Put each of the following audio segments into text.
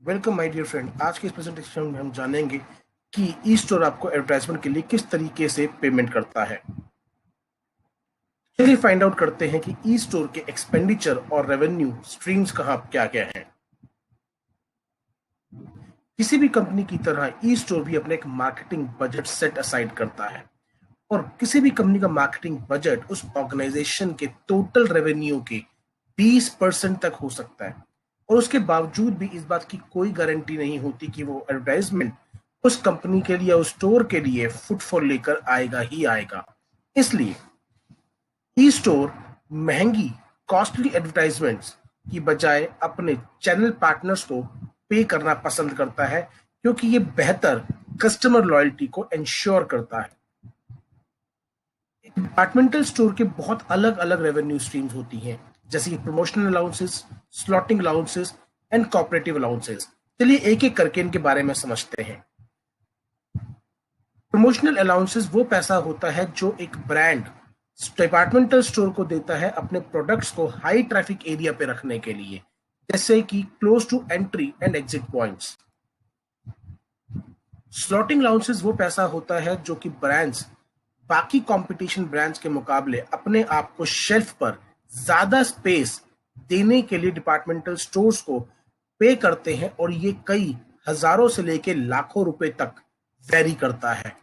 Welcome my dear friend. आज के इस प्रेजेंटेशन में हम जानेंगे कि ई स्टोर आपको एडवर्टाइजमेंट के लिए किस तरीके से पेमेंट करता है। चलिए फाइंड आउट करते हैं कि ई स्टोर के एक्सपेंडिचर और रेवेन्यू स्ट्रीम्स कहाँ क्या क्या हैं। किसी भी कंपनी की तरह ई स्टोर भी अपने एक मार्केटिंग बजट सेट असाइड करता है और किसी भी कंपनी का मार्केटिंग बजट उस ऑर्गेनाइजेशन के टोटल रेवेन्यू के 20% तक हो सकता है और उसके बावजूद भी इस बात की कोई गारंटी नहीं होती कि वो एडवर्टाइजमेंट उस कंपनी के लिए उस स्टोर के लिए फुटफॉल लेकर आएगा ही आएगा। इसलिए ई स्टोर महंगी कॉस्टली एडवर्टाइजमेंट्स की बजाय अपने चैनल पार्टनर्स को पे करना पसंद करता है क्योंकि ये बेहतर कस्टमर लॉयल्टी को इंश्योर करता है। डिपार्टमेंटल स्टोर के बहुत अलग अलग रेवेन्यू स्ट्रीम्स होती हैं, जैसे कि promotional allowances, slotting allowances and cooperative allowances. चलिए एक एक करके इनके बारे में समझते हैं। प्रमोशनल अलाउंसेस वो पैसा होता है जो एक ब्रांड डिपार्टमेंटल स्टोर को देता है अपने प्रोडक्ट्स को हाई ट्रैफिक एरिया पे रखने के लिए, जैसे कि close to entry and exit points. Slotting allowances वो पैसा होता है जो कि ब्रांड्स बाकी कंपटीशन ब्रांड्स के मुकाबले अपने आप को शेल्फ पर ज्यादा स्पेस देने के लिए डिपार्टमेंटल स्टोर्स को पे करते हैं और ये कई हजारों से लेकर लाखों रुपए तक वेरी करता है।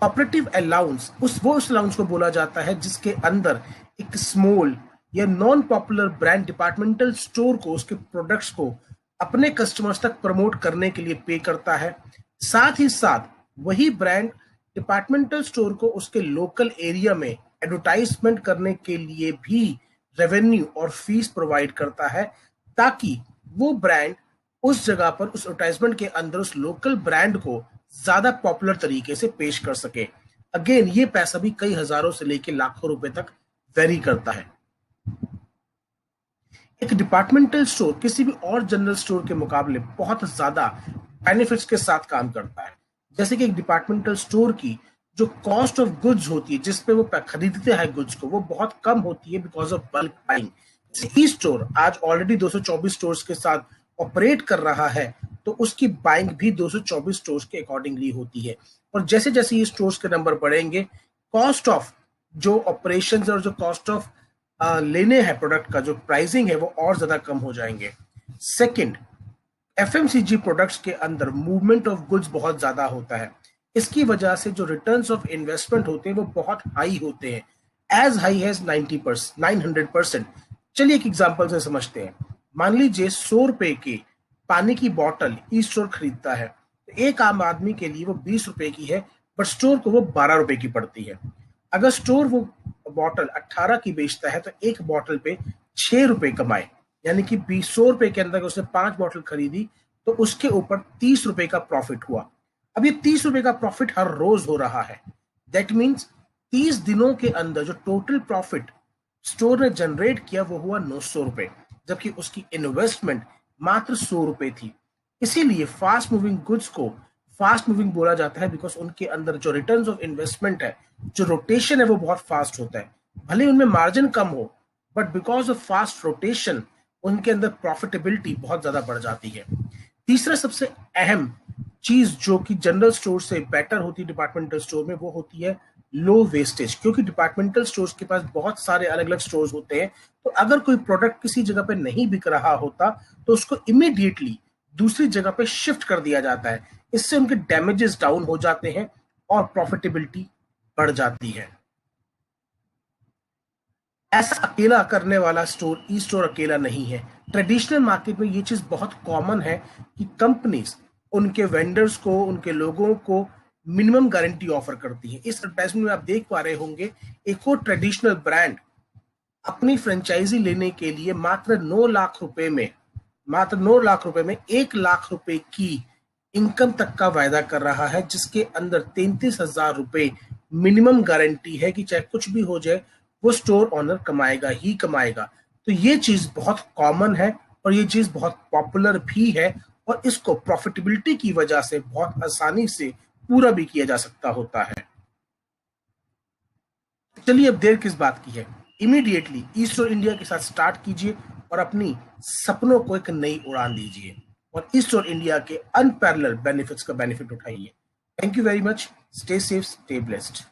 ऑपरेटिव अलाउंस उस अलाउंस को बोला जाता है जिसके अंदर एक स्मॉल या non popular brand departmental store को उसके प्रोडक्ट्स को अपने कस्टमर्स तक प्रमोट करने के लिए पे करता है। साथ ही साथ वही ब्रांड डिपार्टमेंटल स्टोर को उसके लोकल एरिया में एडवर्टाइजमेंट करने के लिए भी रेवेन्यू और फीस प्रोवाइड करता है, ताकि वो ब्रांड उस जगह पर उस एडवर्टाइजमेंट के अंदर उस लोकल ब्रांड को ज्यादा पॉपुलर तरीके से पेश कर सके। अगेन ये पैसा भी कई हजारों से लेकर लाखों रुपए तक वेरी करता है। एक डिपार्टमेंटल स्टोर किसी भी और जनरल स्टोर के मुकाबले बहुत ज्यादा बेनिफिट्स के साथ काम करता है, जैसे कि एक डिपार्टमेंटल स्टोर की जो कॉस्ट ऑफ गुड्स होती है, जिसपे वो खरीदते हैं गुड्स को, वो बहुत कम होती है because of bulk buying. E store आज ऑलरेडी 224 स्टोर्स के साथ ऑपरेट कर रहा है, तो उसकी बाइंग भी 224 स्टोर्स के अकॉर्डिंगली होती है और जैसे जैसे ये स्टोर्स के नंबर बढ़ेंगे, कॉस्ट ऑफ जो ऑपरेशन और जो कॉस्ट ऑफ लेने हैं प्रोडक्ट का जो प्राइसिंग है वो और ज्यादा कम हो जाएंगे। सेकंड, एफएमसीजी प्रोडक्ट्स के अंदर मूवमेंट ऑफ गुड्स बहुत ज्यादा होता है। इसकी वजह से जो रिटर्न्स ऑफ इन्वेस्टमेंट होते हैं वो बहुत हाई होते हैं, एज हाई एज 90%, 900%। चलिए एक एग्जांपल से समझते हैं। मान लीजिए 100 रुपए की पानी की बोतल ई स्टोर खरीदता है, तो एक आम आदमी के लिए वो 20 रुपए की है, बट स्टोर को वो 12 रुपए की पड़ती है। अगर स्टोर वो बॉटल 18 की बेचता है तो एक बॉटल पे 6 रुपए कमाए, यानी कि 100 रुपए के अंदर उसने 5 बॉटल खरीदी तो उसके ऊपर 30 रुपए का प्रॉफिट हुआ। अब ये 30 रुपए का प्रॉफिट हर रोज हो रहा है। दैट मीन्स 30 दिनों के अंदर जो टोटल प्रॉफिट स्टोर ने जनरेट किया वो हुआ 900 रुपए, जबकि उसकी इन्वेस्टमेंट मात्र 100 रुपए थी। इसीलिए फास्ट मूविंग गुड्स को फास्ट मूविंग बोला जाता है, बिकॉज उनके अंदर जो रिटर्न्स ऑफ इन्वेस्टमेंट है, जो रोटेशन है, वो बहुत फास्ट होता है। भले उनमें मार्जिन कम हो, but because of fast rotation उनके अंदर प्रॉफिटेबिलिटी बहुत ज्यादा बढ़ जाती है। तीसरा सबसे अहम चीज जो कि जनरल स्टोर से बेटर होती है डिपार्टमेंटल स्टोर में, वो होती है लो वेस्टेज। क्योंकि डिपार्टमेंटल स्टोर्स के पास बहुत सारे अलग अलग स्टोर्स होते हैं, तो अगर कोई प्रोडक्ट किसी जगह पे नहीं बिक रहा होता तो उसको इमीडिएटली दूसरी जगह पे शिफ्ट कर दिया जाता है। इससे उनके डैमेजेस डाउन हो जाते हैं और प्रॉफिटेबिलिटी बढ़ जाती है। ऐसा अकेला करने वाला स्टोर ई स्टोर अकेला नहीं है। ट्रेडिशनल मार्केट में ये चीज बहुत कॉमन है कि कंपनीज उनके वेंडर्स को, उनके लोगों को मिनिमम गारंटी ऑफर करती है। इस एडवर्टाइजमेंट में आप देख पा रहे होंगे, एक और ट्रेडिशनल ब्रांड अपनी फ्रेंचाइजी लेने के लिए मात्र 9 लाख रुपए में 1 लाख रुपए की इनकम तक का वायदा कर रहा है, जिसके अंदर 33,000 रुपए मिनिमम गारंटी है कि चाहे कुछ भी हो जाए वो स्टोर ओनर कमाएगा ही कमाएगा। तो ये चीज बहुत कॉमन है और ये चीज बहुत पॉपुलर भी है और इसको प्रॉफिटेबिलिटी की वजह से बहुत आसानी से पूरा भी किया जा सकता होता है। चलिए अब देर किस बात की है, इमीडिएटली ई स्टोर इंडिया के साथ स्टार्ट कीजिए और अपनी सपनों को एक नई उड़ान दीजिए और ईस्टर्न इंडिया के अनपैरेलल बेनिफिट्स का बेनिफिट उठाइए। Thank you very much. Stay safe, stay blessed.